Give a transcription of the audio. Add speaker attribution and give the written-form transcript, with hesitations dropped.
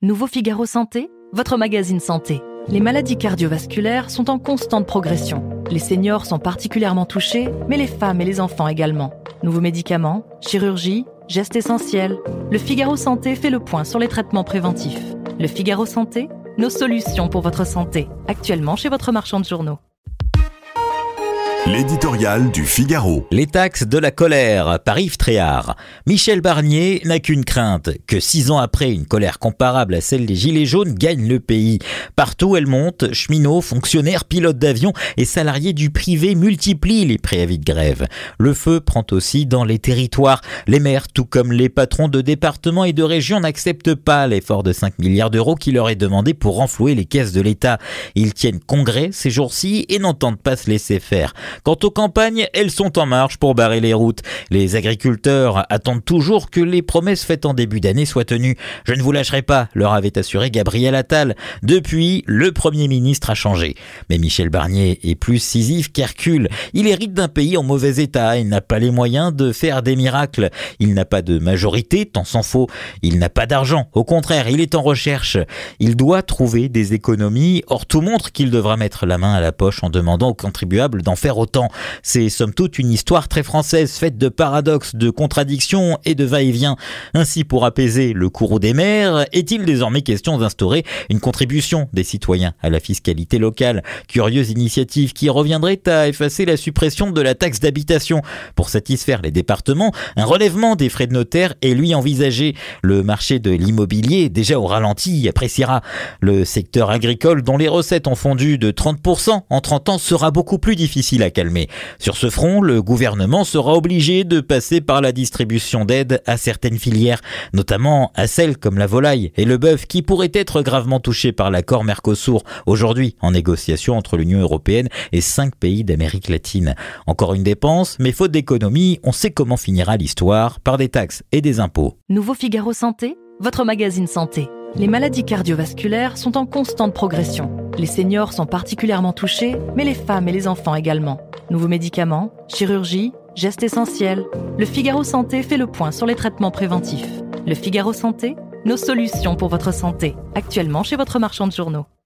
Speaker 1: Nouveau Figaro Santé, votre magazine santé. Les maladies cardiovasculaires sont en constante progression. Les seniors sont particulièrement touchés, mais les femmes et les enfants également. Nouveaux médicaments, chirurgie, gestes essentiels. Le Figaro Santé fait le point sur les traitements préventifs. Le Figaro Santé, nos solutions pour votre santé. Actuellement chez votre marchand de journaux.
Speaker 2: L'éditorial du Figaro.
Speaker 3: Les taxes de la colère par Yves Tréhard. Michel Barnier n'a qu'une crainte, que 6 ans après une colère comparable à celle des Gilets jaunes gagne le pays. Partout elle monte, cheminots, fonctionnaires, pilotes d'avion et salariés du privé multiplient les préavis de grève. Le feu prend aussi dans les territoires. Les maires, tout comme les patrons de départements et de régions, n'acceptent pas l'effort de 5 milliards d'euros qui leur est demandé pour renflouer les caisses de l'État. Ils tiennent congrès ces jours-ci et n'entendent pas se laisser faire. Quant aux campagnes, elles sont en marche pour barrer les routes. Les agriculteurs attendent toujours que les promesses faites en début d'année soient tenues. « Je ne vous lâcherai pas », leur avait assuré Gabriel Attal. Depuis, le Premier ministre a changé. Mais Michel Barnier est plus Sisyphe qu'Hercule. Il hérite d'un pays en mauvais état. Il n'a pas les moyens de faire des miracles. Il n'a pas de majorité, tant s'en faut. Il n'a pas d'argent. Au contraire, il est en recherche. Il doit trouver des économies. Or, tout montre qu'il devra mettre la main à la poche en demandant aux contribuables d'en faire autant. C'est somme toute une histoire très française, faite de paradoxes, de contradictions et de va-et-vient. Ainsi, pour apaiser le courroux des maires, est-il désormais question d'instaurer une contribution des citoyens à la fiscalité locale? Curieuse initiative qui reviendrait à effacer la suppression de la taxe d'habitation. Pour satisfaire les départements, un relèvement des frais de notaire est lui envisagé. Le marché de l'immobilier, déjà au ralenti, appréciera. Le secteur agricole, dont les recettes ont fondu de 30% en 30 ans, sera beaucoup plus difficile à calmer. Sur ce front, le gouvernement sera obligé de passer par la distribution d'aides à certaines filières, notamment à celles comme la volaille et le bœuf qui pourraient être gravement touchés par l'accord Mercosur, aujourd'hui en négociation entre l'Union européenne et 5 pays d'Amérique latine. Encore une dépense, mais faute d'économie, on sait comment finira l'histoire, par des taxes et des impôts.
Speaker 1: Nouveau Figaro Santé, votre magazine santé. Les maladies cardiovasculaires sont en constante progression. Les seniors sont particulièrement touchés, mais les femmes et les enfants également. Nouveaux médicaments, chirurgie, gestes essentiels. Le Figaro Santé fait le point sur les traitements préventifs. Le Figaro Santé, nos solutions pour votre santé. Actuellement chez votre marchand de journaux.